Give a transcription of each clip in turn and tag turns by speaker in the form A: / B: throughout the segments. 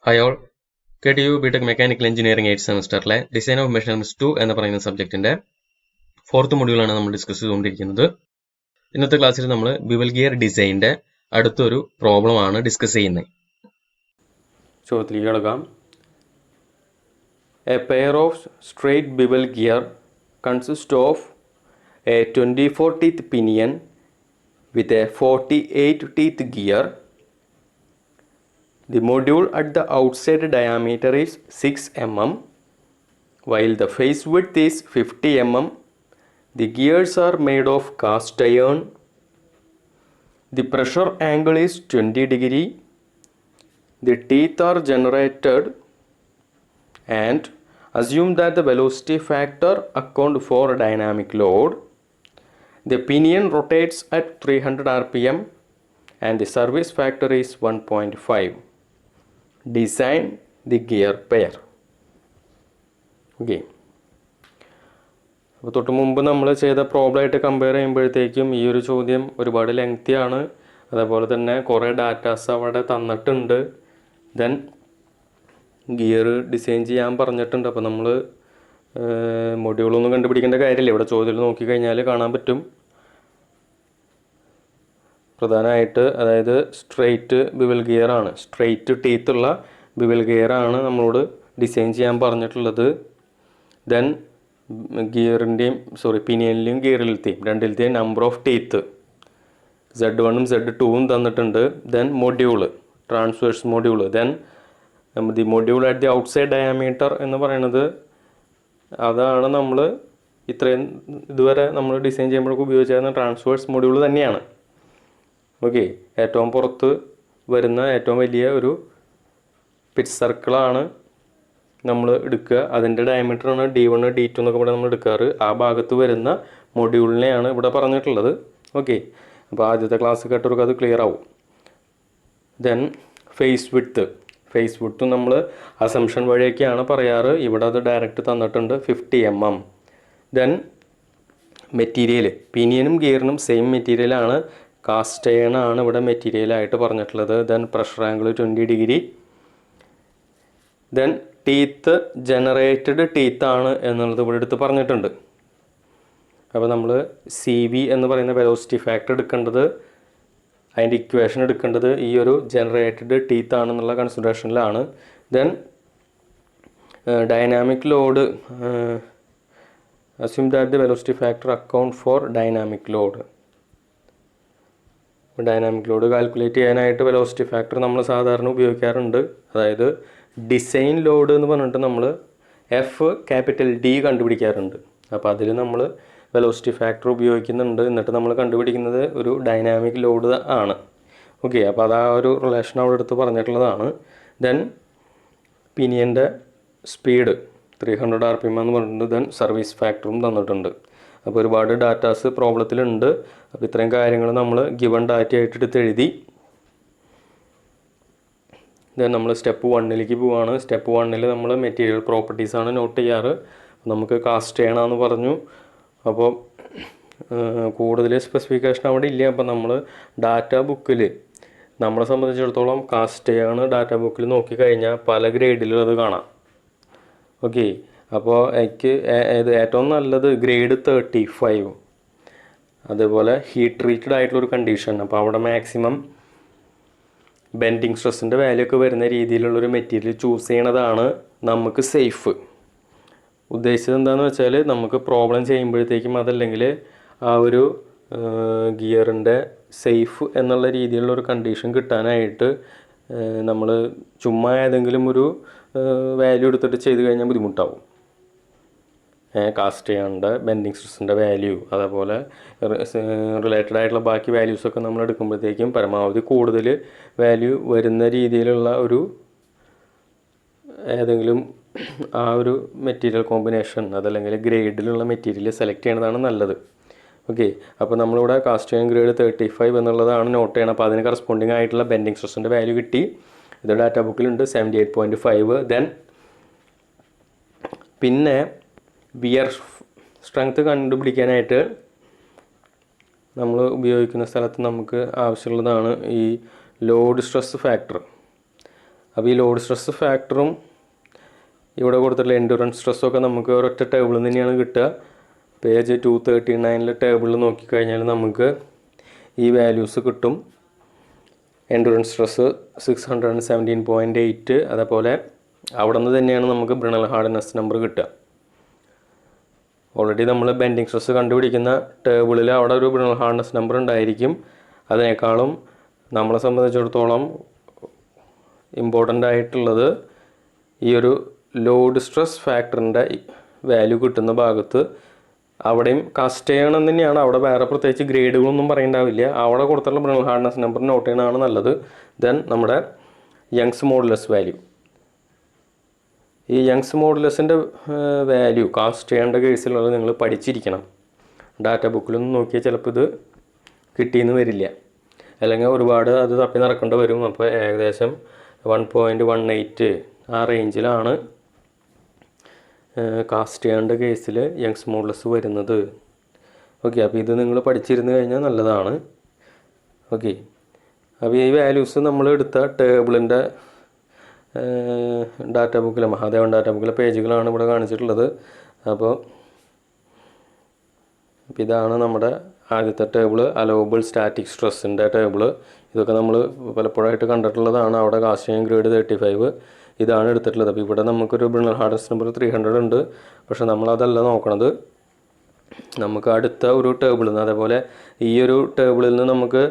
A: Hi all, KTU BTech Mechanical Engineering 8th സെമസ്റ്ററിലെ design of measurements 2 എന്ന് പറയുന്ന സബ്ജക്റ്റിന്റെ fourth മൊഡ്യൂളാണ് നമ്മൾ ഡിസ്കസ് ചെയ്തുകൊണ്ടിരിക്കുന്നത്. ഇന്നത്തെ ക്ലാസ്സിൽ നമ്മൾ ബിവൽ ഗിയർ ഡിസൈനിന്റെ അടുത്തൊരു പ്രോബ്ലം ആണ് ഡിസ്കസ് ചെയ്യുന്നത്.
B: ചോദ്യത്തിലേക്ക് കിടക്കാം. A pair of straight bevel gear consist of A 24 teeth pinion with a 48 teeth gear. The module at the outside diameter is 6 mm, while the face width is 50 mm. The gears are made of cast iron. The pressure angle is 20 degree. The teeth are generated, and assume that the velocity factor account for dynamic load. The pinion rotates at 300 rpm and the service factor is 1.5. Design the gear pair. Okay. അപ്പോൾ തൊട്ട് മുമ്പ് നമ്മൾ ചെയ്ത പ്രോബ്ലമായിട്ട് compare ചെയ്യുമ്പോഴത്തേക്കും ഈ ഒരു ചോദ്യം ഒരുപാട് ലെങ്തിയാണ്. അതേപോലെ തന്നെ കുറേ ഡാറ്റാസ് അവിടെ തന്നിട്ടുണ്ട്. ദെൻ ഗിയർ ഡിസൈൻ ചെയ്യാൻ പറഞ്ഞിട്ടുണ്ട്. അപ്പോൾ നമ്മൾ മൊഡ്യൂളൊന്നും കണ്ടുപിടിക്കേണ്ട കാര്യമില്ല. ഇവിടെ ചോദ്യത്തിൽ നോക്കിക്കഴിഞ്ഞാൽ കാണാൻ പറ്റും. പ്രധാനമായിട്ട് അതായത് സ്ട്രെയിറ്റ് ബിവൽ ഗിയറാണ്, സ്ട്രെയിറ്റ് ടീത്തുള്ള ബിവൽ ഗിയറാണ് നമ്മളോട് ഡിസൈൻ ചെയ്യാൻ പറഞ്ഞിട്ടുള്ളത്. ദെൻ പിനിയനിലെയും ഗിയറിലത്തെയും രണ്ടിലത്തെയും നമ്പർ ഓഫ് ടീത്ത് Z1ഉം Z2ഉം തന്നിട്ടുണ്ട്. Then module, transverse module. Then the module at the outside diameter എന്ന് പറയുന്നത് അതാണ് നമ്മൾ ഇതുവരെ നമ്മൾ ഡിസൈൻ ചെയ്യുമ്പോഴൊക്കെ ഉപയോഗിച്ചിരുന്ന ട്രാൻസ്വേഴ്സ് മൊഡ്യൂൾ തന്നെയാണ്. ഓക്കെ, ഏറ്റവും പുറത്ത് വരുന്ന ഏറ്റവും വലിയ ഒരു പിച്ച് സർക്കിളാണ് നമ്മൾ എടുക്കുക. അതിൻ്റെ ഡയമീറ്ററാണ് D1 D2 എന്നൊക്കെ ഇവിടെ നമ്മൾ എടുക്കാറ്. ആ ഭാഗത്ത് വരുന്ന മൊഡ്യൂളിനെയാണ് ഇവിടെ പറഞ്ഞിട്ടുള്ളത്. ഓക്കെ, അപ്പോൾ ആദ്യത്തെ ക്ലാസ് കേട്ടവർക്ക് അത് ക്ലിയർ ആവും. ദെൻ ഫേസ് വിഡ്ത്തും നമ്മൾ അസംഷൻ വഴിയൊക്കെയാണ് പറയാറ്. ഇവിടെ അത് ഡയറക്റ്റ് തന്നിട്ടുണ്ട് 50 mm. ദെൻ മെറ്റീരിയൽ, പിനിയനും ഗിയറിനും സെയിം മെറ്റീരിയലാണ്, കാസ്റ്റ് അയൺ ആണ് ഇവിടെ മെറ്റീരിയലായിട്ട് പറഞ്ഞിട്ടുള്ളത്. Then pressure angle 20 degree. Then teeth generated ടീത്താണ് എന്നുള്ളത് ഇവിടെ എടുത്ത് പറഞ്ഞിട്ടുണ്ട്. അപ്പോൾ നമ്മൾ CV എന്ന് പറയുന്ന വെലോസിറ്റി ഫാക്ടർ എടുക്കേണ്ടത്, അതിൻ്റെ ഇക്വേഷൻ എടുക്കേണ്ടത് ഈ ഒരു ജനറേറ്റഡ് ടീത്ത് ആണെന്നുള്ള കൺസിഡറേഷനിലാണ്. Then dynamic load, assume that the velocity factor account for dynamic load. Dynamic load calculate ചെയ്യാനായിട്ട് വെലോസിറ്റി ഫാക്ടർ നമ്മൾ സാധാരണ ഉപയോഗിക്കാറുണ്ട്. അതായത് ഡിസൈൻ ലോഡ് എന്ന് പറഞ്ഞിട്ട് നമ്മൾ FD കണ്ടുപിടിക്കാറുണ്ട്. അപ്പോൾ അതിൽ നമ്മൾ വെലോസിറ്റി ഫാക്ടർ ഉപയോഗിക്കുന്നുണ്ട്. എന്നിട്ട് നമ്മൾ കണ്ടുപിടിക്കുന്നത് ഒരു ഡൈനാമിക് ലോഡ് ആണ്. ഓക്കെ, അപ്പോൾ അത് ആ ഒരു റിലേഷൻ അവിടെ എടുത്ത് പറഞ്ഞിട്ടുള്ളതാണ്. ദെൻ പിനിയൻ്റെ സ്പീഡ് 300 rpm എന്ന് പറഞ്ഞിട്ടുണ്ട്. ദെൻ സർവീസ് ഫാക്ടറും തന്നിട്ടുണ്ട്. അപ്പോൾ ഒരുപാട് ഡാറ്റാസ് പ്രോബ്ലത്തിലുണ്ട്. അപ്പോൾ ഇത്രയും കാര്യങ്ങൾ നമ്മൾ ഗിവൺ ഡാറ്റ ആയിട്ട് എടുത്ത് എഴുതി. ദെൻ നമ്മൾ സ്റ്റെപ്പ് 1ലേക്ക് പോവുകയാണ്. സ്റ്റെപ്പ് 1ൽ നമ്മൾ മെറ്റീരിയൽ പ്രോപ്പർട്ടീസാണ് നോട്ട് ചെയ്യാറ്. നമുക്ക് കാസ്റ്റ് ചെയ്യണമെന്ന് പറഞ്ഞു. അപ്പോൾ കൂടുതൽ സ്പെസിഫിക്കേഷൻ അവിടെ ഇല്ല. അപ്പോൾ നമ്മൾ ഡാറ്റ ബുക്കിൽ നമ്മളെ സംബന്ധിച്ചിടത്തോളം കാസ്റ്റ് ചെയ്യാണ് ഡാറ്റ ബുക്കിൽ നോക്കിക്കഴിഞ്ഞാൽ പല ഗ്രേഡിലും അത് കാണാം. ഓക്കെ, അപ്പോൾ എനിക്ക് ഏറ്റവും നല്ലത് ഗ്രേഡ് 35, അതേപോലെ ഹീറ്റ് ട്രീറ്റഡ് ആയിട്ടുള്ളൊരു കണ്ടീഷൻ. അപ്പോൾ അവിടെ മാക്സിമം ബെൻഡിങ് സ്ട്രെസ്സിൻ്റെ വാല്യൂ ഒക്കെ വരുന്ന രീതിയിലുള്ളൊരു മെറ്റീരിയൽ ചൂസ് ചെയ്യണതാണ് നമുക്ക് സേഫ്. ഉദ്ദേശിച്ചത് എന്താണെന്ന് വെച്ചാൽ നമുക്ക് പ്രോബ്ലം ചെയ്യുമ്പോഴത്തേക്കും അതല്ലെങ്കിൽ ആ ഒരു ഗിയറിൻ്റെ സേഫ് എന്നുള്ള രീതിയിലുള്ളൊരു കണ്ടീഷൻ കിട്ടാനായിട്ട് നമ്മൾ ചുമ്മാ ഏതെങ്കിലും ഒരു വാല്യൂ എടുത്തിട്ട് ചെയ്ത് കഴിഞ്ഞാൽ ബുദ്ധിമുട്ടാവും. കാസ്റ്റ് ചെയ്യേണ്ട ബെൻഡിങ് സ്ട്രെസ്സിൻ്റെ വാല്യൂ, അതേപോലെ റിലേറ്റഡ് ആയിട്ടുള്ള ബാക്കി വാല്യൂസൊക്കെ നമ്മൾ എടുക്കുമ്പോഴത്തേക്കും പരമാവധി കൂടുതൽ വാല്യൂ വരുന്ന രീതിയിലുള്ള ഒരു ഏതെങ്കിലും ആ ഒരു മെറ്റീരിയൽ കോമ്പിനേഷൻ അതല്ലെങ്കിൽ ഗ്രേഡിലുള്ള മെറ്റീരിയൽ സെലക്ട് ചെയ്യുന്നതാണ് നല്ലത്. ഓക്കെ, അപ്പോൾ നമ്മളിവിടെ കാസ്റ്റ് അയൺ ഗ്രേഡ് 35 എന്നുള്ളതാണ് നോട്ട് ചെയ്യണം. അപ്പോൾ അതിന് കറസ്പോണ്ടിങ് ആയിട്ടുള്ള ബെൻഡിങ് സ്ട്രെസ്സിൻ്റെ വാല്യൂ കിട്ടി. ഇത് ഡാറ്റ ബുക്കിലുണ്ട് 78.5. ദെൻ പിന്നെ വിയർ സ്ട്രെങ്ത് കണ്ടുപിടിക്കാനായിട്ട് നമ്മൾ ഉപയോഗിക്കുന്ന സ്ഥലത്ത് നമുക്ക് ആവശ്യമുള്ളതാണ് ഈ ലോഡ് സ്ട്രെസ് ഫാക്ടർ. അപ്പോൾ ഈ ലോഡ് സ്ട്രെസ് ഫാക്ടറും ഇവിടെ കൊടുത്തിട്ടുള്ള എൻഡുറൻസ് സ്ട്രെസ്സൊക്കെ നമുക്ക് ഒരൊറ്റ ടേബിളിൽ നിന്ന് തന്നെയാണ് കിട്ടുക. പേജ് 239 ടേബിളിൽ നോക്കിക്കഴിഞ്ഞാൽ നമുക്ക് ഈ വാല്യൂസ് കിട്ടും. എൻഡുറൻസ് സ്ട്രെസ് 617.8, അതേപോലെ അവിടെ നിന്ന് തന്നെയാണ് നമുക്ക് ബ്രിണൽ ഹാർഡ്നെസ് നമ്പർ കിട്ടുക. ഓൾറെഡി നമ്മൾ ബെൻഡിങ് സ്ട്രെസ് കണ്ടുപിടിക്കുന്ന ടേബിളിൽ അവിടെ ഒരു ബ്രിണൽ ഹാർഡ്നെസ് നമ്പർ ഉണ്ടായിരിക്കും. അതിനേക്കാളും നമ്മളെ സംബന്ധിച്ചിടത്തോളം ഇമ്പോർട്ടൻ്റ് ആയിട്ടുള്ളത് ഈ ഒരു ലോഡ് സ്ട്രെസ് ഫാക്ടറിൻ്റെ വാല്യൂ കിട്ടുന്ന ഭാഗത്ത് അവിടെയും കാസ്റ്റ് ചെയ്യണം തന്നെയാണ്. അവിടെ വേറെ പ്രത്യേകിച്ച് ഗ്രേഡുകളൊന്നും പറയേണ്ടാവില്ല. അവിടെ കൊടുത്തുള്ള ബ്രിണൽ ഹാർഡ്നെസ് നമ്പർ നോട്ട് ചെയ്യണതാണ് നല്ലത്. ദെൻ നമ്മുടെ യങ്സ് മോഡുലസ് വാല്യൂ, ഈ യങ്സ് മോഡുലസിൻ്റെ വാല്യൂ കാസ്റ്റ് ചെയ്യേണ്ട കേസിലുള്ളത് നിങ്ങൾ പഠിച്ചിരിക്കണം. ഡാറ്റ ബുക്കിലൊന്നും നോക്കിയാൽ ചിലപ്പോൾ ഇത് കിട്ടിയെന്ന് വരില്ല, അല്ലെങ്കിൽ ഒരുപാട് അത് തപ്പി നടക്കേണ്ടി വരും. അപ്പോൾ ഏകദേശം 1.18 ആ റേഞ്ചിലാണ് കാസ്റ്റ് ചെയ്യേണ്ട കേസിൽ യങ്സ് മോഡുലസ് വരുന്നത്. ഓക്കെ, അപ്പോൾ ഇത് നിങ്ങൾ പഠിച്ചിരുന്നു കഴിഞ്ഞാൽ നല്ലതാണ്. ഓക്കെ, അപ്പോൾ ഈ വാല്യൂസ് നമ്മൾ എടുത്ത ടേബിളിൻ്റെ ഡാറ്റ ബുക്കിലെ മഹാദേവൻ ഡാറ്റ ബുക്കിലെ പേജുകളാണ് ഇവിടെ കാണിച്ചിട്ടുള്ളത്. അപ്പോൾ ഇതാണ് നമ്മുടെ ആദ്യത്തെ ടേബിൾ, അലോവബിൾ സ്റ്റാറ്റിക് സ്ട്രെസ്സിൻ്റെ ടേബിൾ. ഇതൊക്കെ നമ്മൾ പലപ്പോഴായിട്ട് കണ്ടിട്ടുള്ളതാണ്. അവിടെ കാസ്റ്റിംഗ് ഗ്രേഡ് 35 ഇതാണ് എടുത്തിട്ടുള്ളത്. അപ്പോൾ ഇവിടെ നമുക്കൊരു ബ്രിണൽ ഹാർഡ്നെസ് നമ്പർ 300 ഉണ്ട്. പക്ഷെ നമ്മളതല്ല നോക്കണത്, നമുക്ക് അടുത്ത ഒരു ടേബിളിൽ നിന്ന്, അതേപോലെ ഈ ഒരു ടേബിളിൽ നിന്ന് നമുക്ക്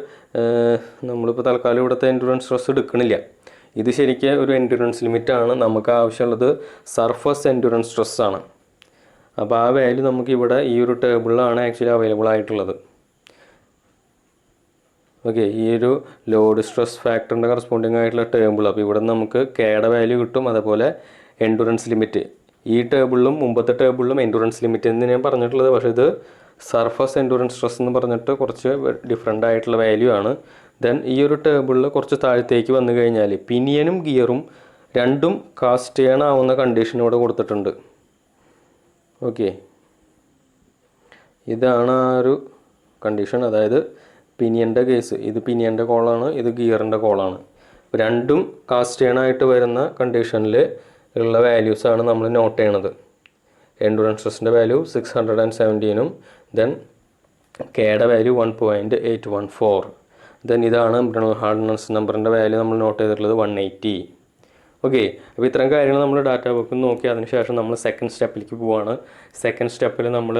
B: നമ്മളിപ്പോൾ തൽക്കാലം ഇവിടുത്തെ എൻഡുറൻസ് സ്ട്രെസ് എടുക്കണില്ല. ഇത് ശരിക്കും ഒരു എൻഡുറൻസ് ലിമിറ്റാണ്. നമുക്ക് ആവശ്യമുള്ളത് സർഫസ് എൻഡുറൻസ് സ്ട്രെസ്സാണ്. അപ്പോൾ ആ വാല്യൂ നമുക്ക് ഇവിടെ ഈ ഒരു ടേബിളിലാണ് ആക്ച്വലി അവൈലബിൾ ആയിട്ടുള്ളത്. ഓക്കെ, ഈ ഒരു ലോഡ് സ്ട്രെസ് ഫാക്ടറിൻ്റെ കറസ്പോണ്ടിങ് ആയിട്ടുള്ള ടേബിൾ. അപ്പോൾ ഇവിടെ നമുക്ക് കെയുടെ വാല്യൂ കിട്ടും, അതേപോലെ എൻഡുറൻസ് ലിമിറ്റ്. ഈ ടേബിളിലും മുമ്പത്തെ ടേബിളിലും എൻഡുറൻസ് ലിമിറ്റ് എന്ന് ഞാൻ പറഞ്ഞിട്ടുള്ളത്. പക്ഷേ ഇത് സർഫസ് എൻഡുറൻസ് സ്ട്രെസ് എന്ന് പറഞ്ഞിട്ട് കുറച്ച് ഡിഫറെൻ്റ് ആയിട്ടുള്ള വാല്യൂ ആണ്. ദെൻ ഈ ഒരു ടേബിളിൽ കുറച്ച് താഴത്തേക്ക് വന്നു കഴിഞ്ഞാൽ പിനിയനും ഗിയറും രണ്ടും കാസ്റ്റ് ചെയ്യാനാവുന്ന കണ്ടീഷൻ ഇവിടെ കൊടുത്തിട്ടുണ്ട്. ഓക്കെ, ഇതാണ് ആ ഒരു കണ്ടീഷൻ. അതായത് പിനിയൻ്റെ കേസ്, ഇത് പിനിയൻ്റെ കോളാണ്, ഇത് ഗിയറിൻ്റെ കോളാണ്. രണ്ടും കാസ്റ്റ് ചെയ്യാനായിട്ട് വരുന്ന കണ്ടീഷനിൽ ഉള്ള വാല്യൂസാണ് നമ്മൾ നോട്ട് ചെയ്യണത്. എൻഡുറൻസ് സ്ട്രെസ്സിൻ്റെ വാല്യൂ 617ഉം ദെൻ കെയുടെ വാല്യൂ 1.814. ദെൻ ഇതാണ് ബ്രിണൽ ഹാർഡ്നെസ് നമ്പറിൻ്റെ വാല്യൂ നമ്മൾ നോട്ട് ചെയ്തിട്ടുള്ളത് 180. ഓക്കെ, അപ്പോൾ ഇത്തരം കാര്യങ്ങൾ നമ്മൾ ഡാറ്റ ബുക്കിൽ നോക്കി അതിനുശേഷം നമ്മൾ സെക്കൻഡ് സ്റ്റെപ്പിലേക്ക് പോവുകയാണ്. സെക്കൻഡ് സ്റ്റെപ്പിൽ നമ്മൾ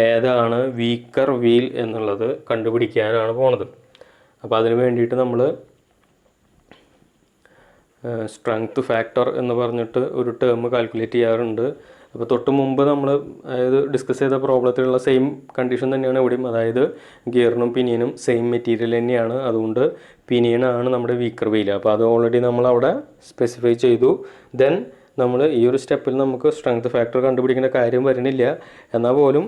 B: ഏതാണ് വീക്കർ വീൽ എന്നുള്ളത് കണ്ടുപിടിക്കാനാണ് പോണത്. അപ്പോൾ അതിന് വേണ്ടിയിട്ട് നമ്മൾ സ്ട്രെങ്ത് ഫാക്ടർ എന്ന് പറഞ്ഞിട്ട് ഒരു ടേം കാൽക്കുലേറ്റ് ചെയ്യാറുണ്ട്. അപ്പോൾ തൊട്ട് മുമ്പ് നമ്മൾ അതായത് ഡിസ്കസ് ചെയ്ത പ്രോബ്ലത്തിലുള്ള സെയിം കണ്ടീഷൻ തന്നെയാണ് ഇവിടെയും. അതായത് ഗിയറിനും പിനിയനും സെയിം മെറ്റീരിയൽ തന്നെയാണ്. അതുകൊണ്ട് പിനിയനാണ് നമ്മുടെ വീക്കർ വീൽ. അപ്പോൾ അത് ഓൾറെഡി നമ്മൾ അവിടെ സ്പെസിഫൈ ചെയ്തു. ദെൻ നമ്മൾ ഈ ഒരു സ്റ്റെപ്പിൽ നമുക്ക് സ്ട്രെങ്ത് ഫാക്ടർ കണ്ടുപിടിക്കേണ്ട കാര്യം വരുന്നില്ല. എന്നാൽ പോലും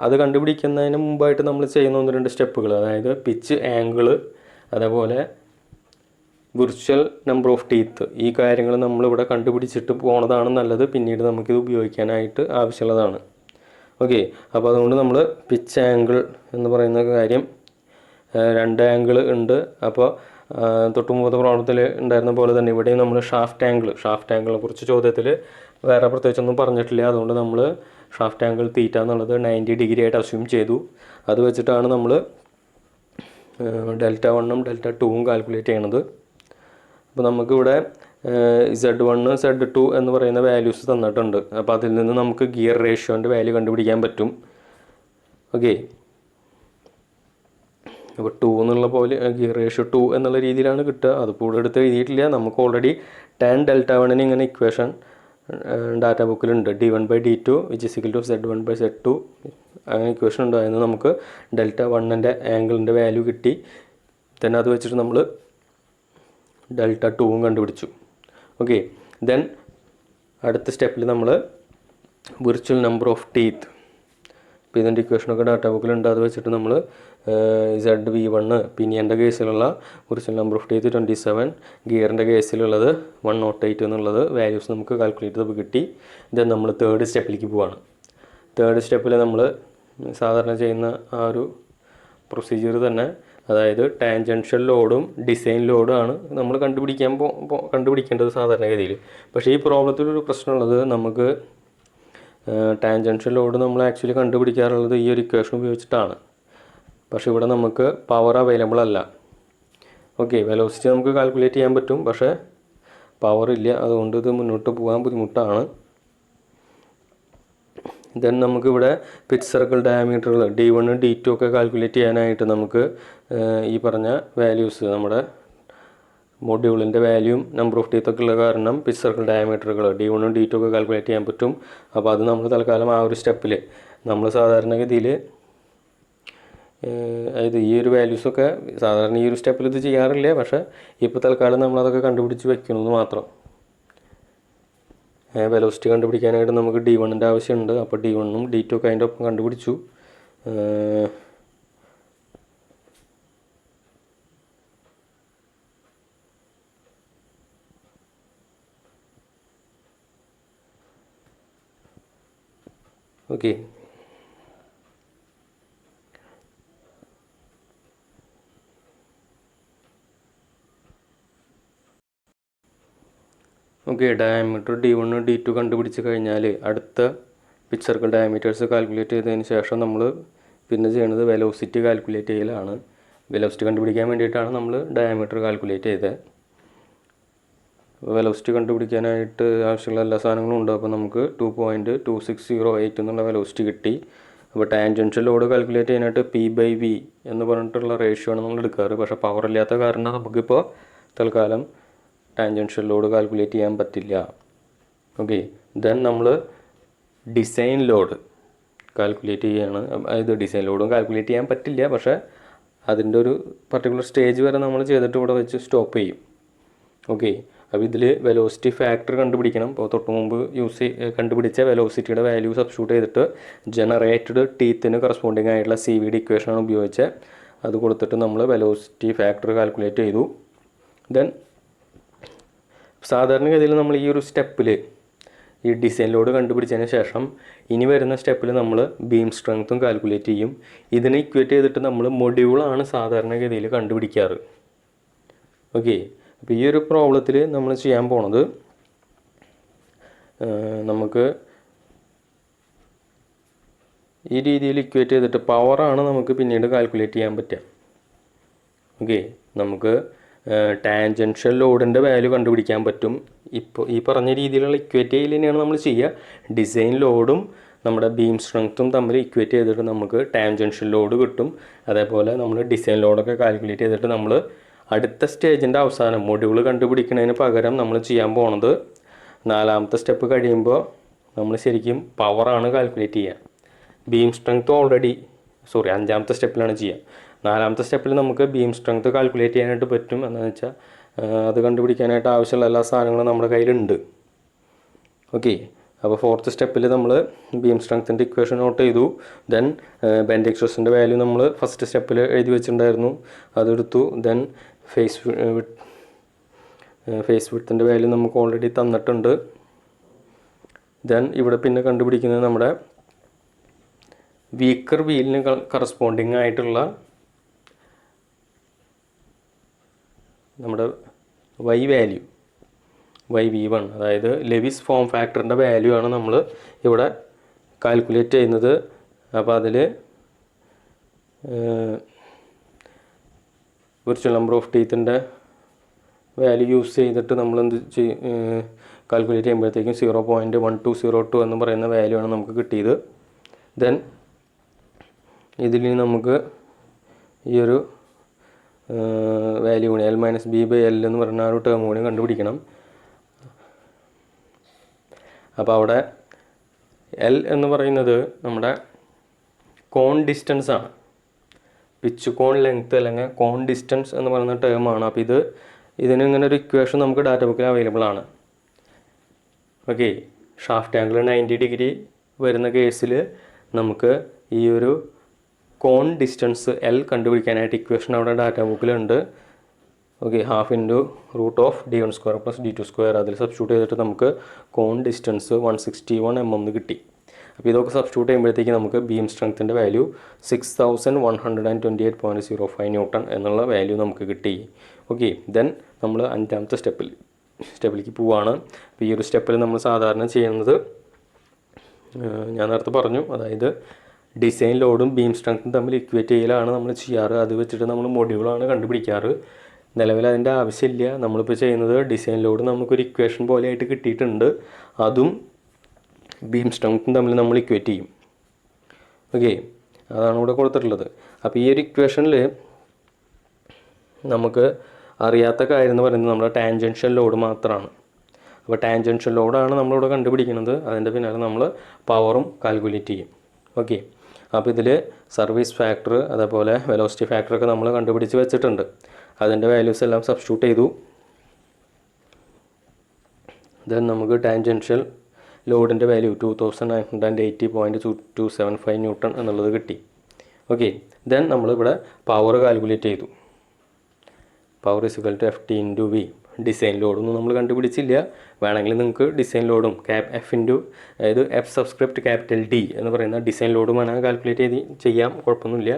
B: അത് കണ്ടുപിടിക്കുന്നതിന് മുമ്പായിട്ട് നമ്മൾ ചെയ്യുന്ന 1-2 സ്റ്റെപ്പുകൾ, അതായത് പിച്ച് ആംഗിള്, അതേപോലെ വിർച്വൽ നമ്പർ ഓഫ് ടീത്ത്, ഈ കാര്യങ്ങൾ നമ്മളിവിടെ കണ്ടുപിടിച്ചിട്ട് പോണതാണ് നല്ലത്. പിന്നീട് നമുക്കിത് ഉപയോഗിക്കാനായിട്ട് ആവശ്യമുള്ളതാണ്. ഓക്കെ, അപ്പോൾ അതുകൊണ്ട് നമ്മൾ പിച്ച് ആംഗിൾ എന്ന് പറയുന്ന കാര്യം 2 ആംഗിൾ ഉണ്ട്. അപ്പോൾ തൊട്ട് മുമ്പത്തെ പ്രോബ്ലത്തിൽ ഉണ്ടായിരുന്ന പോലെ തന്നെ ഇവിടെയും നമ്മൾ ഷാഫ്റ്റ് ആംഗിളിനെ കുറിച്ച് ചോദ്യത്തിൽ വേറെ പ്രത്യേകിച്ചൊന്നും പറഞ്ഞിട്ടില്ല. അതുകൊണ്ട് നമ്മൾ ഷാഫ്റ്റ് ആംഗിൾ തീറ്റ എന്നുള്ളത് 90 ഡിഗ്രി ആയിട്ട് അസ്യൂം ചെയ്തു. അത് വെച്ചിട്ടാണ് നമ്മൾ Δ1ഉം Δ2ഉം കാൽക്കുലേറ്റ് ചെയ്യണത്. അപ്പോൾ നമുക്കിവിടെ Z1 Z2 എന്ന് പറയുന്ന വാല്യൂസ് തന്നിട്ടുണ്ട്. അപ്പോൾ അതിൽ നിന്ന് നമുക്ക് ഗിയർ റേഷ്യോൻ്റെ വാല്യൂ കണ്ടുപിടിക്കാൻ പറ്റും. ഓക്കെ, അപ്പോൾ 2 എന്നുള്ള പോലെ ഗിയർ റേഷ്യോ 2 എന്നുള്ള രീതിയിലാണ് കിട്ടുക. അതിപ്പോൾ ഇവിടെ എടുത്ത് എഴുതിയിട്ടില്ല. നമുക്ക് ഓൾറെഡി tan Δ1 ഇങ്ങനെ ഇക്വേഷൻ ഡാറ്റ ബുക്കിലുണ്ട്. d1/d2 = Z1/Z2 അങ്ങനെ ഇക്വേഷൻ ഉണ്ട്. അതിന് നമുക്ക് Δ1ൻ്റെ ആംഗിളിൻ്റെ വാല്യൂ കിട്ടി. ദെൻ അത് വെച്ചിട്ട് നമ്മൾ Δ2ഉം കണ്ടുപിടിച്ചു. ഓക്കെ, ദെൻ അടുത്ത സ്റ്റെപ്പിൽ നമ്മൾ വിർച്വൽ നമ്പർ ഓഫ് ടീത്ത്, ഇപ്പോൾ ഇതിൻ്റെ ഇക്വേഷനൊക്കെ ഡാറ്റ ബുക്കിലുണ്ട്. അത് വെച്ചിട്ട് നമ്മൾ ZV1 പിനിയൻ്റെ കേസിലുള്ള വിർച്വൽ നമ്പർ ഓഫ് ടീത്ത് 27, ഗിയറിൻ്റെ കേസിലുള്ളത് 108 എന്നുള്ളത് വാല്യൂസ് നമുക്ക് കാൽക്കുലേറ്റ് ചെയ്ത് കിട്ടി. ദെൻ നമ്മൾ തേർഡ് സ്റ്റെപ്പിലേക്ക് പോവാണ്. തേർഡ് സ്റ്റെപ്പിൽ നമ്മൾ സാധാരണ ചെയ്യുന്ന ആ ഒരു പ്രൊസീജിയർ തന്നെ അതായത് ടാൻജൻഷ്യൽ ലോഡും ഡിസൈൻ ലോഡും ആണ് നമ്മൾ കണ്ടുപിടിക്കേണ്ടത് സാധാരണഗതിയിൽ. പക്ഷേ ഈ പ്രോബ്ലത്തിലൊരു പ്രശ്നമുള്ളത്, നമുക്ക് ടാൻജൻഷ്യൽ ലോഡ് നമ്മൾ ആക്ച്വലി കണ്ടുപിടിക്കാറുള്ളത് ഈ ഒരു ഇക്വേഷൻ ഉപയോഗിച്ചിട്ടാണ്. പക്ഷേ ഇവിടെ നമുക്ക് പവർ അവൈലബിൾ അല്ല. ഓക്കെ, വെലോസിറ്റി നമുക്ക് കാൽക്കുലേറ്റ് ചെയ്യാൻ പറ്റും, പക്ഷേ പവർ ഇല്ല. അതുകൊണ്ട് ഇത് മുന്നോട്ട് പോകാൻ ബുദ്ധിമുട്ടാണ്. ദെൻ നമുക്കിവിടെ പിച്ച് സർക്കിൾ ഡയമീറ്ററുകൾ D1 D2 ഒക്കെ കാൽക്കുലേറ്റ് ചെയ്യാനായിട്ട് നമുക്ക് ഈ പറഞ്ഞ വാല്യൂസ്, നമ്മുടെ മൊഡ്യൂളിൻ്റെ വാല്യൂം നമ്പർ ഓഫ് ടീത്ത് ഒക്കെ ഉള്ള കാരണം പിച്ച് സർക്കിൾ ഡയമീറ്ററുകൾ D1 D2 ഒക്കെ കാൽക്കുലേറ്റ് ചെയ്യാൻ പറ്റും. അപ്പോൾ അത് നമ്മൾ തൽക്കാലം ആ ഒരു സ്റ്റെപ്പിൽ നമ്മൾ സാധാരണഗതിയിൽ അതായത് ഈ ഒരു വാല്യൂസൊക്കെ സാധാരണ ഈ ഒരു സ്റ്റെപ്പിൽ ഇത് ചെയ്യാറില്ല. പക്ഷേ ഇപ്പോൾ തൽക്കാലം നമ്മളതൊക്കെ കണ്ടുപിടിച്ച് വെക്കണമെന്ന് മാത്രം. വെലോസിറ്റി കണ്ടുപിടിക്കാനായിട്ട് നമുക്ക് D1ൻ്റെ ആവശ്യമുണ്ട്. അപ്പോൾ D1ഉം D2 ഒക്കെ അതിൻ്റെ ഒപ്പം കണ്ടുപിടിച്ചു. ഓക്കെ, ഡയമീറ്റർ D1 D2 കണ്ടുപിടിച്ച് കഴിഞ്ഞാൽ അടുത്ത പിച്ച് സർക്കിൾ ഡയമീറ്റേഴ്സ് കാൽക്കുലേറ്റ് ചെയ്തതിന് ശേഷം നമ്മൾ പിന്നെ ചെയ്യുന്നത് വെലോസിറ്റി കാൽക്കുലേറ്റ് ചെയ്യലാണ്. വെലോസിറ്റി കണ്ടുപിടിക്കാൻ വേണ്ടിയിട്ടാണ് നമ്മൾ ഡയമീറ്റർ കാൽക്കുലേറ്റ് ചെയ്തത്. വെലോസിറ്റി കണ്ടുപിടിക്കാനായിട്ട് ആവശ്യമുള്ള എല്ലാ സാധനങ്ങളും ഉണ്ട്. അപ്പോൾ നമുക്ക് 2.2608 എന്നുള്ള വെലോസിറ്റി കിട്ടി. അപ്പോൾ ടാൻജൻഷ്യൽ ലോഡ് കാൽക്കുലേറ്റ് ചെയ്യാനായിട്ട് P/V എന്ന് പറഞ്ഞിട്ടുള്ള റേഷ്യോ ആണ് നമ്മൾ എടുക്കാറ്. പക്ഷേ പവർ ഇല്ലാത്ത കാരണം നമുക്കിപ്പോൾ തൽക്കാലം ടാൻജൻഷ്യൽ ലോഡ് കാൽക്കുലേറ്റ് ചെയ്യാൻ പറ്റില്ല. ഓക്കെ, ദെൻ നമ്മൾ ഡിസൈൻ ലോഡ് കാൽക്കുലേറ്റ് ചെയ്യുകയാണ്. അതായത് ഡിസൈൻ ലോഡും കാൽക്കുലേറ്റ് ചെയ്യാൻ പറ്റില്ല, പക്ഷേ അതിൻ്റെ ഒരു പർട്ടിക്കുലർ സ്റ്റേജ് വരെ നമ്മൾ ചെയ്തിട്ട് ഇവിടെ വെച്ച് സ്റ്റോപ്പ് ചെയ്യും. ഓക്കെ, അപ്പോൾ ഇതിൽ വെലോസിറ്റി ഫാക്ടർ കണ്ടുപിടിക്കണം. അപ്പോൾ തൊട്ട് മുമ്പ് കണ്ടുപിടിച്ച വെലോസിറ്റിയുടെ വാല്യൂ സബ്സ്റ്റിറ്റ്യൂട്ട് ചെയ്തിട്ട് ജനറേറ്റഡ് ടീത്തിന് കറസ്പോണ്ടിങ് ആയിട്ടുള്ള CVD ഇക്വേഷനാണ് ഉപയോഗിച്ച് അത് കൊടുത്തിട്ട് നമ്മൾ വെലോസിറ്റി ഫാക്ടർ കാൽക്കുലേറ്റ് ചെയ്തു. ദെൻ സാധാരണഗതിയിൽ നമ്മൾ ഈ ഒരു സ്റ്റെപ്പിൽ ഈ ഡിസൈൻ ലോഡ് കണ്ടുപിടിച്ചതിന് ശേഷം ഇനി വരുന്ന സ്റ്റെപ്പിൽ നമ്മൾ ബീം സ്ട്രെങ്ത്തും കാൽക്കുലേറ്റ് ചെയ്യും. ഇതിനെ ഇക്വേറ്റ് ചെയ്തിട്ട് നമ്മൾ മൊഡ്യൂളാണ് സാധാരണഗതിയിൽ കണ്ടുപിടിക്കാറ്. ഓക്കെ, അപ്പോൾ ഈ ഒരു പ്രോബ്ലത്തിൽ നമ്മൾ ചെയ്യാൻ പോണത്, നമുക്ക് ഈ രീതിയിൽ ഇക്വേറ്റ് ചെയ്തിട്ട് പവറാണ് നമുക്ക് പിന്നീട് കാൽക്കുലേറ്റ് ചെയ്യാൻ പറ്റുക. ഓക്കെ, നമുക്ക് ടാൻജൻഷ്യൽ ലോഡിൻ്റെ വാല്യൂ കണ്ടുപിടിക്കാൻ പറ്റും. ഇപ്പോൾ ഈ പറഞ്ഞ രീതിയിലുള്ള ഇക്വേറ്റ് ചെയ്യൽ തന്നെയാണ് നമ്മൾ ചെയ്യുക. ഡിസൈൻ ലോഡും നമ്മുടെ ബീം സ്ട്രെങ്ത്തും തമ്മിൽ ഇക്വേറ്റ് ചെയ്തിട്ട് നമുക്ക് ടാൻജൻഷ്യൽ ലോഡ് കിട്ടും. അതേപോലെ നമ്മൾ ഡിസൈൻ ലോഡൊക്കെ കാൽക്കുലേറ്റ് ചെയ്തിട്ട് നമ്മൾ അടുത്ത സ്റ്റേജിൻ്റെ അവസാനം മൊഡ്യൂൾ കണ്ടുപിടിക്കുന്നതിന് പകരം നമ്മൾ ചെയ്യാൻ പോണത് 4ാമത്തെ സ്റ്റെപ്പ് കഴിയുമ്പോൾ നമ്മൾ ശരിക്കും പവറാണ് കാൽക്കുലേറ്റ് ചെയ്യുക. ബീം സ്ട്രെങ്ത്ത് ഓൾറെഡി 5ാമത്തെ സ്റ്റെപ്പിലാണ് ചെയ്യുക. 4ാമത്തെ സ്റ്റെപ്പിൽ നമുക്ക് ബീം സ്ട്രെങ്ത്ത് കാൽക്കുലേറ്റ് ചെയ്യാനായിട്ട് പറ്റും. എന്താണെന്ന് വെച്ചാൽ അത് കണ്ടുപിടിക്കാനായിട്ട് ആവശ്യമുള്ള എല്ലാ സാധനങ്ങളും നമ്മുടെ കയ്യിലുണ്ട്. ഓക്കെ, അപ്പോൾ 4th സ്റ്റെപ്പിൽ നമ്മൾ ബീം സ്ട്രെങ്ത്തിൻ്റെ ഇക്വേഷൻ നോട്ട് ചെയ്തു. ദെൻ ബെൻഡിങ് സ്ട്രെസ്സിൻ്റെ വാല്യൂ നമ്മൾ ഫസ്റ്റ് സ്റ്റെപ്പിൽ എഴുതി വെച്ചിട്ടുണ്ടായിരുന്നു, അതെടുത്തു. ദെൻ ഫേസ് വിഡ്ത്തിൻ്റെ വാല്യൂ നമുക്ക് ഓൾറെഡി തന്നിട്ടുണ്ട്. ദെൻ ഇവിടെ പിന്നെ കണ്ടുപിടിക്കുന്നത് നമ്മുടെ വീക്കർ വീലിന് കറസ്പോണ്ടിങ് ആയിട്ടുള്ള നമ്മുടെ വാല്യൂ YV1, അതായത് ലെവിസ് ഫോം ഫാക്ടറിൻ്റെ വാല്യൂ ആണ് നമ്മൾ ഇവിടെ കാൽക്കുലേറ്റ് ചെയ്യുന്നത്. അപ്പോൾ അതിൽ വിർച്വൽ നമ്പർ ഓഫ് ടീത്തിൻ്റെ വാല്യൂ യൂസ് ചെയ്തിട്ട് നമ്മൾ എന്ത് കാൽക്കുലേറ്റ് ചെയ്യുമ്പോഴത്തേക്കും 0.1202 എന്ന് പറയുന്ന വാല്യൂ ആണ് നമുക്ക് കിട്ടിയത്. ദെൻ ഇതിൽ നമുക്ക് ഈ ഒരു വാല്യൂ കൂടി L-B/L എന്ന് പറഞ്ഞ ആ ഒരു ടേം കൂടി കണ്ടുപിടിക്കണം. അപ്പോൾ അവിടെ L എന്ന് പറയുന്നത് നമ്മുടെ കോൺ ഡിസ്റ്റൻസ് ആണ്. പിച്ച് കോൺ ലെങ്ത്ത് അല്ലെങ്കിൽ കോൺ ഡിസ്റ്റൻസ് എന്ന് പറയുന്ന ടേമാണ്. അപ്പോൾ ഇതിന് ഇങ്ങനെ ഒരു ഇക്വേഷൻ നമുക്ക് ഡാറ്റ ബുക്കിൽ അവൈലബിൾ ആണ്. ഓക്കെ, ഷാഫ്റ്റ് ആംഗിൾ 90 ഡിഗ്രി വരുന്ന കേസിൽ നമുക്ക് ഈ ഒരു കോൺ ഡിസ്റ്റൻസ് L കണ്ടുപിടിക്കാനായിട്ട് ഇക്വേഷൻ അവിടെ ഡാറ്റ ബുക്കിലുണ്ട്. ഓക്കെ, ½ × (√) D1² + D2², അതിൽ സബ്സ്റ്റിറ്റ്യൂട്ട് ചെയ്തിട്ട് നമുക്ക് കോൺ ഡിസ്റ്റൻസ് 161 mm കിട്ടി. അപ്പോൾ ഇതൊക്കെ സബ്സ്റ്റിറ്റ്യൂട്ട് ചെയ്യുമ്പോഴത്തേക്ക് നമുക്ക് ബീം സ്ട്രെങ്ത്തിൻ്റെ വാല്യൂ 6128.05 ന്യൂട്ടൺ എന്നുള്ള വാല്യൂ നമുക്ക് കിട്ടി. ഓക്കെ, ദെൻ നമ്മൾ 5ാമത്തെ സ്റ്റെപ്പിലേക്ക് പോവുകയാണ്. അപ്പോൾ ഈ ഒരു സ്റ്റെപ്പിൽ നമ്മൾ സാധാരണ ചെയ്യുന്നത് ഞാൻ നേരത്തെ പറഞ്ഞു, അതായത് ഡിസൈൻ ലോഡും ബീം സ്ട്രെങ്ത്തും തമ്മിൽ ഇക്വേറ്റ് ചെയ്യലാണ് നമ്മൾ ചെയ്യാറ്. അത് വെച്ചിട്ട് നമ്മൾ മൊഡ്യൂളാണ് കണ്ടുപിടിക്കാറ്. നിലവിൽ അതിൻ്റെ ആവശ്യമില്ല. നമ്മളിപ്പോൾ ചെയ്യുന്നത് ഡിസൈൻ ലോഡ് നമുക്കൊരു ഇക്വേഷൻ പോലെ ആയിട്ട് കിട്ടിയിട്ടുണ്ട്, അതും ബീം സ്ട്രെങ്ത്തും തമ്മിൽ നമ്മൾ ഇക്വേറ്റ് ചെയ്യും. ഓക്കെ, അതാണ് ഇവിടെ കൊടുത്തിട്ടുള്ളത്. അപ്പോൾ ഈ ഒരു ഇക്വേഷനിൽ നമുക്ക് അറിയാത്ത കാര്യം എന്ന് പറയുന്നത് നമ്മുടെ ടാൻജൻഷ്യൽ ലോഡ് മാത്രമാണ്. അപ്പോൾ ടാൻജൻഷ്യൽ ലോഡാണ് നമ്മളിവിടെ കണ്ടുപിടിക്കുന്നത്. അതിൻ്റെ പിന്നാലെ നമ്മൾ പവറും കാൽക്കുലേറ്റ് ചെയ്യും. ഓക്കെ, അപ്പോൾ ഇതിൽ സർവീസ് ഫാക്ടർ അതേപോലെ വെലോസിറ്റി ഫാക്ടറൊക്കെ നമ്മൾ കണ്ടുപിടിച്ച് വെച്ചിട്ടുണ്ട്. അതിൻ്റെ വാല്യൂസ് എല്ലാം സബ്സ്റ്റിറ്റ്യൂട്ട് ചെയ്തു. ദെൻ നമുക്ക് ടാൻജൻഷ്യൽ ലോഡിൻ്റെ വാല്യൂ 2980.275 ന്യൂട്ടൺ എന്നുള്ളത് കിട്ടി. ഓക്കെ, ദെൻ നമ്മളിവിടെ പവർ കാൽക്കുലേറ്റ് ചെയ്തു. Power =FT × V. ഡിസൈൻ ലോഡൊന്നും നമ്മൾ കണ്ടുപിടിച്ചില്ല. വേണമെങ്കിൽ നിങ്ങൾക്ക് ഡിസൈൻ ലോഡും അതായത് F സബ്സ്ക്രിപ്റ്റ് D എന്ന് പറയുന്ന ഡിസൈൻ ലോഡും വേണമെങ്കിൽ കാൽക്കുലേറ്റ് ചെയ്യാം, കുഴപ്പമൊന്നുമില്ല.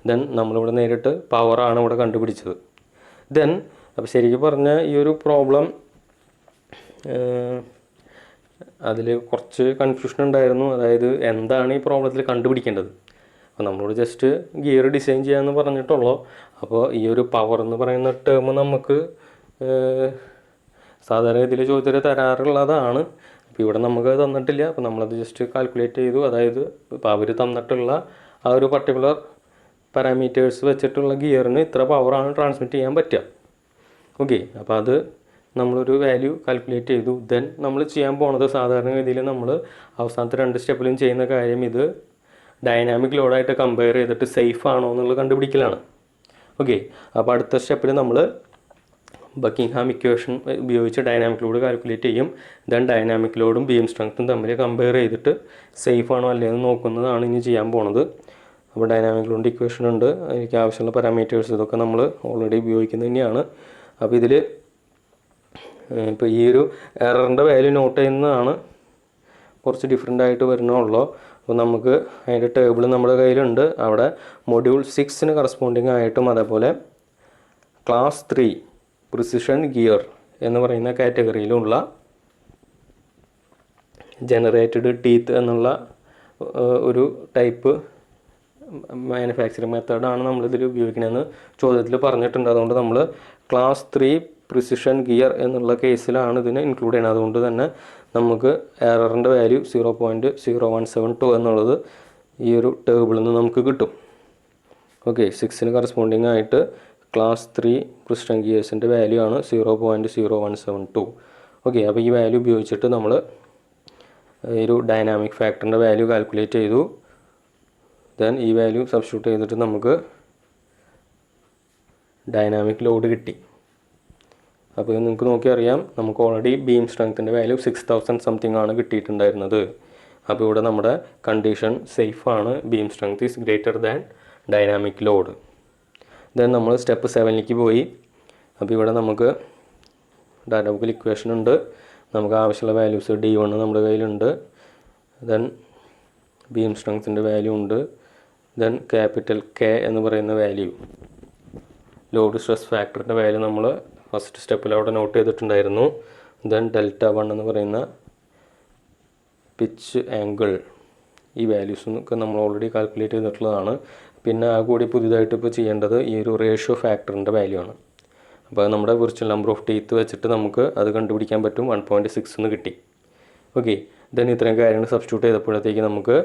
B: ദെൻ നമ്മളിവിടെ നേരിട്ട് പവറാണ് ഇവിടെ കണ്ടുപിടിച്ചത്. ദെൻ അപ്പോൾ ശരിക്കും പറഞ്ഞാൽ ഈ ഒരു പ്രോബ്ലം അതിൽ കുറച്ച് കൺഫ്യൂഷൻ ഉണ്ടായിരുന്നു. അതായത് എന്താണ് ഈ പ്രോബ്ലത്തിൽ കണ്ടുപിടിക്കേണ്ടത്. അപ്പോൾ നമ്മളോട് ജസ്റ്റ് ഗിയർ ഡിസൈൻ ചെയ്യാമെന്ന് പറഞ്ഞിട്ടുള്ളൂ. അപ്പോൾ ഈ ഒരു പവർ എന്ന് പറയുന്ന ടേം നമുക്ക് സാധാരണ ഇതിൽ ചോദ്യത്തിൽ തരാറുള്ളതാണ്. അപ്പോൾ ഇവിടെ നമുക്ക് തന്നിട്ടില്ല. അപ്പോൾ നമ്മളത് ജസ്റ്റ് കാൽക്കുലേറ്റ് ചെയ്തു. അതായത് ഇപ്പോൾ അവർ തന്നിട്ടുള്ള ആ ഒരു പർട്ടിക്കുലർ പാരാമീറ്റേഴ്സ് വെച്ചിട്ടുള്ള ഗിയറിന് ഇത്ര പവറാണ് ട്രാൻസ്മിറ്റ് ചെയ്യാൻ പറ്റുക. ഓക്കെ, അപ്പോൾ അത് നമ്മളൊരു വാല്യൂ കാൽക്കുലേറ്റ് ചെയ്തു. ദെൻ നമ്മൾ ചെയ്യാൻ പോണത് സാധാരണ രീതിയിൽ നമ്മൾ അവസാനത്തെ 2 സ്റ്റെപ്പിലും ചെയ്യുന്ന കാര്യം ഇത് ഡൈനാമിക് ലോഡായിട്ട് കമ്പയർ ചെയ്തിട്ട് സേഫ് ആണോ എന്നുള്ളത് കണ്ടുപിടിക്കലാണ്. ഓക്കെ, അപ്പോൾ അടുത്ത സ്റ്റെപ്പിൽ നമ്മൾ ബക്കിംഗ്ഹാം ഇക്വേഷൻ ഉപയോഗിച്ച് ഡൈനാമിക് ലോഡ് കാൽക്കുലേറ്റ് ചെയ്യും. ദെൻ ഡൈനാമിക് ലോഡും ബീം സ്ട്രെങ്ത്തും തമ്മിൽ കമ്പയർ ചെയ്തിട്ട് സേഫ് ആണോ അല്ലയെന്ന് നോക്കുന്നതാണ് ഇനി ചെയ്യാൻ പോണത്. അപ്പോൾ ഡൈനാമിക് ലോഡിൻ്റെ ഇക്വേഷൻ ഉണ്ട്, അതിലേക്ക് ആവശ്യമുള്ള പാരാമീറ്റേഴ്സ് ഇതൊക്കെ നമ്മൾ ഓൾറെഡി ഉപയോഗിക്കുന്നത് തന്നെയാണ്. അപ്പോൾ ഇതിൽ ഇപ്പോൾ ഈ ഒരു എററിൻ്റെ വാല്യൂ നോട്ട് ചെയ്യുന്നതാണ് കുറച്ച് ഡിഫറെൻ്റ് ആയിട്ട് വരുന്നുള്ളൂ. അപ്പോൾ നമുക്ക് അതിൻ്റെ ടേബിൾ നമ്മുടെ കയ്യിലുണ്ട്. അവിടെ മൊഡ്യൂൾ 6 കറസ്പോണ്ടിങ് ആയിട്ടും അതേപോലെ ക്ലാസ് 3 പ്രിസിഷൻ ഗിയർ എന്ന് പറയുന്ന കാറ്റഗറിയിലുള്ള ജനറേറ്റഡ് ടീത്ത് എന്നുള്ള ഒരു ടൈപ്പ് മാനുഫാക്ചറിങ് മെത്തേഡാണ് നമ്മളിതിൽ ഉപയോഗിക്കണമെന്ന് ചോദ്യത്തിൽ പറഞ്ഞിട്ടുണ്ട്. അതുകൊണ്ട് നമ്മൾ ക്ലാസ് 3 പ്രിസിഷൻ ഗിയർ എന്നുള്ള കേസിലാണ് ഇതിനെ ഇൻക്ലൂഡ് ചെയ്യുന്നത്. അതുകൊണ്ട് തന്നെ നമുക്ക് എററിൻ്റെ വാല്യൂ 0.0172 എന്നുള്ളത് ഈ ഒരു ടേബിളിൽ നിന്ന് നമുക്ക് കിട്ടും. ഓക്കെ, 6 കറസ്പോണ്ടിങ് ആയിട്ട് ക്ലാസ് 3 പ്രിസിഷൻ ഗിയേഴ്സിൻ്റെ വാല്യൂ ആണ് 0.0172. ഓക്കെ, അപ്പോൾ ഈ വാല്യൂ ഉപയോഗിച്ചിട്ട് നമ്മൾ ഈ ഒരു ഡൈനാമിക് ഫാക്ടറിൻ്റെ വാല്യൂ കാൽക്കുലേറ്റ് ചെയ്തു. ദെൻ ഈ വാല്യൂ സബ്സ്റ്റിറ്റ്യൂട്ട് ചെയ്തിട്ട് നമുക്ക് ഡൈനാമിക് ലോഡ് കിട്ടി. അപ്പോൾ നിങ്ങൾക്ക് നോക്കി അറിയാം, നമുക്ക് ഓൾറെഡി ബീം സ്ട്രെങ്ത്തിൻ്റെ വാല്യൂ 6000 സംതിങ് ആണ് കിട്ടിയിട്ടുണ്ടായിരുന്നത്. അപ്പോൾ ഇവിടെ നമ്മുടെ കണ്ടീഷൻ സേഫ് ആണ്, beam strength is greater than dynamic load. Then നമ്മൾ സ്റ്റെപ്പ് 7ലേക്ക് പോയി. അപ്പോൾ ഇവിടെ നമുക്ക് ഡയനാമിക്കൽ ഇക്വേഷൻ ഉണ്ട്, നമുക്ക് ആവശ്യമുള്ള വാല്യൂസ് D1 നമ്മുടെ കയ്യിലുണ്ട്. ദെൻ ബീം സ്ട്രെങ്ത്തിൻ്റെ വാല്യൂ ഉണ്ട്. ദെൻ ക്യാപിറ്റൽ K എന്ന് പറയുന്ന വാല്യൂ, ലോഡ് സ്ട്രെസ് ഫാക്ടറിൻ്റെ വാല്യൂ നമ്മൾ ഫസ്റ്റ് സ്റ്റെപ്പിൽ അവിടെ നോട്ട് ചെയ്തിട്ടുണ്ടായിരുന്നു. ദെൻ Δ1 എന്ന് പറയുന്ന പിച്ച് ആംഗിൾ, ഈ വാല്യൂസൊക്കെ നമ്മൾ ഓൾറെഡി കാൽക്കുലേറ്റ് ചെയ്തിട്ടുള്ളതാണ്. പിന്നെ ആ കൂടി പുതിയതായിട്ട് ഇപ്പോൾ ചെയ്യേണ്ടത് ഈ ഒരു റേഷ്യോ ഫാക്ടറിൻ്റെ വാല്യൂ ആണ്. അപ്പോൾ നമ്മുടെ വിർച്വൽ നമ്പർ ഓഫ് ടീത്ത് വെച്ചിട്ട് നമുക്ക് അത് കണ്ടുപിടിക്കാൻ പറ്റും. 1.6 എന്ന് കിട്ടി. ഓക്കെ, ദെൻ ഇത്രയും കാര്യങ്ങൾ സബ്സ്റ്റിറ്റ്യൂട്ട് ചെയ്തപ്പോഴത്തേക്ക് നമുക്ക്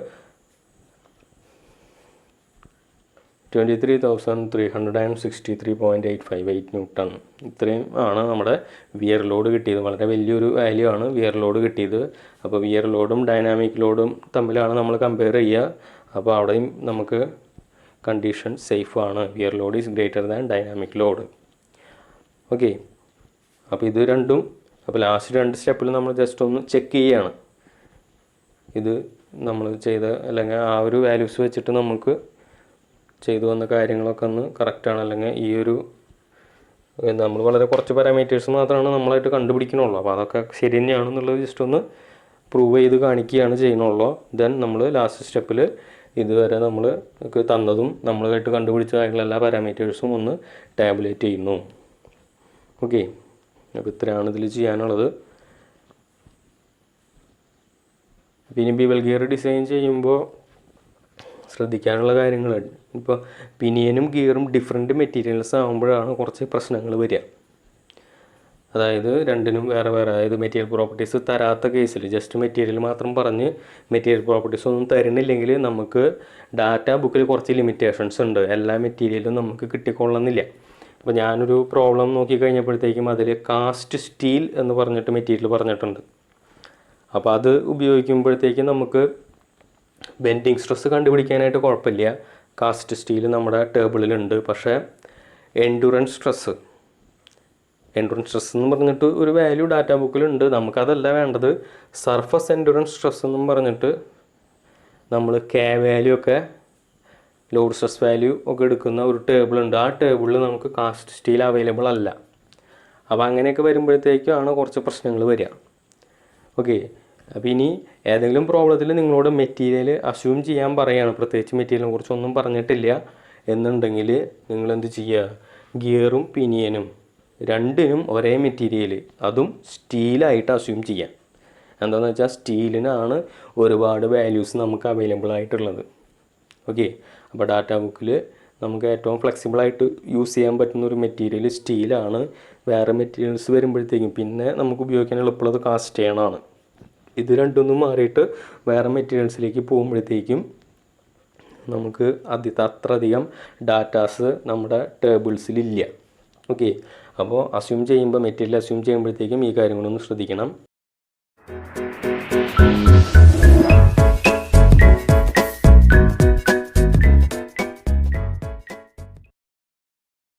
B: 23,363.858 ന്യൂട്ടൺ ഇത്രയും ആണ് നമ്മുടെ വിയർ ലോഡ് കിട്ടിയത്. വളരെ വലിയൊരു വാല്യൂ ആണ് വിയർ ലോഡ് കിട്ടിയത്. അപ്പോൾ വിയർ ലോഡും ഡൈനാമിക് ലോഡും തമ്മിലാണ് നമ്മൾ കമ്പയർ ചെയ്യുക. അപ്പോൾ അവിടെയും നമുക്ക് കണ്ടീഷൻ സേഫ് ആണ്, where load is greater than dynamic load. Okay, അപ്പോൾ ഇത് രണ്ടും, അപ്പോൾ ലാസ്റ്റ് 2 സ്റ്റെപ്പിൽ നമ്മൾ ജസ്റ്റ് ഒന്ന് ചെക്ക് ചെയ്യുകയാണ്. ഇത് നമ്മൾ ചെയ്ത അല്ലെങ്കിൽ ആ ഒരു വാല്യൂസ് വെച്ചിട്ട് നമുക്ക് ചെയ്തു വന്ന കാര്യങ്ങളൊക്കെ ഒന്ന് കറക്റ്റാണ്, അല്ലെങ്കിൽ ഈ ഒരു നമ്മൾ വളരെ കുറച്ച് പാരാമീറ്റേഴ്സ് മാത്രമാണ് നമ്മളായിട്ട് കണ്ടുപിടിക്കണുള്ളൂ. അപ്പോൾ അതൊക്കെ ശരി തന്നെയാണെന്നുള്ളത് ജസ്റ്റ് ഒന്ന് പ്രൂവ് ചെയ്ത് കാണിക്കുകയാണ് ചെയ്യുന്നുള്ളൂ. ദെൻ നമ്മൾ ലാസ്റ്റ് സ്റ്റെപ്പിൽ ഇതുവരെ നമ്മൾ തന്നതും നമ്മളായിട്ട് കണ്ടുപിടിച്ചതായിട്ടുള്ള എല്ലാ പാരാമീറ്റേഴ്സും ഒന്ന് ടാബുലേറ്റ് ചെയ്യുന്നു. ഓക്കെ, അപ്പോൾ ഇത്രയാണ് ഇതിൽ ചെയ്യാനുള്ളത്. പിന്നെ ബിവൽ ഗിയർ ഡിസൈൻ ചെയ്യുമ്പോൾ ശ്രദ്ധിക്കാനുള്ള കാര്യങ്ങൾ, ഇപ്പോൾ പിനിയനും ഗിയറും ഡിഫറെൻറ്റ് മെറ്റീരിയൽസ് ആകുമ്പോഴാണ് കുറച്ച് പ്രശ്നങ്ങൾ വരിക. അതായത് രണ്ടിനും വേറെ വേറെ, അതായത് മെറ്റീരിയൽ പ്രോപ്പർട്ടീസ് തരാത്ത കേസിൽ ജസ്റ്റ് മെറ്റീരിയൽ മാത്രം പറഞ്ഞ് മെറ്റീരിയൽ പ്രോപ്പർട്ടീസ് ഒന്നും തരുന്നില്ലെങ്കിൽ നമുക്ക് ഡാറ്റ ബുക്കിൽ കുറച്ച് ലിമിറ്റേഷൻസ് ഉണ്ട്. എല്ലാ മെറ്റീരിയലും നമുക്ക് കിട്ടിക്കൊള്ളുന്നില്ല. അപ്പോൾ ഞാനൊരു പ്രോബ്ലം നോക്കി കഴിഞ്ഞപ്പോഴത്തേക്കും അതിൽ കാസ്റ്റ് സ്റ്റീൽ എന്ന് പറഞ്ഞിട്ട് മെറ്റീരിയൽ പറഞ്ഞിട്ടുണ്ട്. അപ്പോൾ അത് ഉപയോഗിക്കുമ്പോഴത്തേക്കും നമുക്ക് ബെൻഡിങ് സ്ട്രെസ് കണ്ടുപിടിക്കാനായിട്ട് കുഴപ്പമില്ല, കാസ്റ്റ് സ്റ്റീൽ നമ്മുടെ ടേബിളിലുണ്ട്. പക്ഷേ എൻഡുറൻസ് സ്ട്രെസ് എന്ന് പറഞ്ഞിട്ട് ഒരു വാല്യൂ ഡാറ്റ ബുക്കിലുണ്ട്, നമുക്കതല്ല വേണ്ടത്. സർഫസ് എൻഡുറൻസ് സ്ട്രെസ് എന്നും പറഞ്ഞിട്ട് നമ്മൾ കെ വാല്യൂ ഒക്കെ ലോഡ് സ്ട്രെസ് വാല്യൂ ഒക്കെ എടുക്കുന്ന ഒരു ടേബിളുണ്ട്. ആ ടേബിളിൽ നമുക്ക് കാസ്റ്റ് സ്റ്റീൽ അവൈലബിൾ അല്ല. അപ്പോൾ അങ്ങനെയൊക്കെ വരുമ്പോഴത്തേക്കാണ് കുറച്ച് പ്രശ്നങ്ങൾ വരിക. ഓക്കെ, അപ്പോൾ ഇനി ഏതെങ്കിലും പ്രോബ്ലത്തിൽ നിങ്ങളോട് മെറ്റീരിയൽ അസ്യൂം ചെയ്യാൻ പറയുകയാണ്, പ്രത്യേകിച്ച് മെറ്റീരിയലിനെ കുറിച്ചൊന്നും പറഞ്ഞിട്ടില്ല എന്നുണ്ടെങ്കിൽ നിങ്ങളെന്ത് ചെയ്യുക, ഗിയറും പിനിയനും രണ്ടിനും ഒരേ മെറ്റീരിയൽ, അതും സ്റ്റീലായിട്ട് അസ്യൂം ചെയ്യാം. എന്താണെന്ന് വെച്ചാൽ സ്റ്റീലിനാണ് ഒരുപാട് വാല്യൂസ് നമുക്ക് അവൈലബിൾ ആയിട്ടുള്ളത്. ഓക്കെ, അപ്പോൾ ഡാറ്റ ബുക്കിൽ നമുക്ക് ഏറ്റവും ഫ്ലെക്സിബിളായിട്ട് യൂസ് ചെയ്യാൻ പറ്റുന്ന ഒരു മെറ്റീരിയൽ സ്റ്റീലാണ്. വേറെ മെറ്റീരിയൽസ് വരുമ്പോഴത്തേക്കും പിന്നെ നമുക്ക് ഉപയോഗിക്കാൻ എളുപ്പമുള്ളത് കാസ്റ്റ് ചെയ്യണമാണ്. ഇത് രണ്ടൊന്നും മാറിയിട്ട് വേറെ മെറ്റീരിയൽസിലേക്ക് പോകുമ്പോഴത്തേക്കും നമുക്ക് അത്രയധികം ഡാറ്റാസ് നമ്മുടെ ടേബിൾസിലില്ല. ഓക്കെ, അപ്പോൾ മെറ്റീരിയൽ അസ്യൂം ചെയ്യുമ്പോഴത്തേക്കും ഈ കാര്യങ്ങളൊന്ന് ശ്രദ്ധിക്കണം.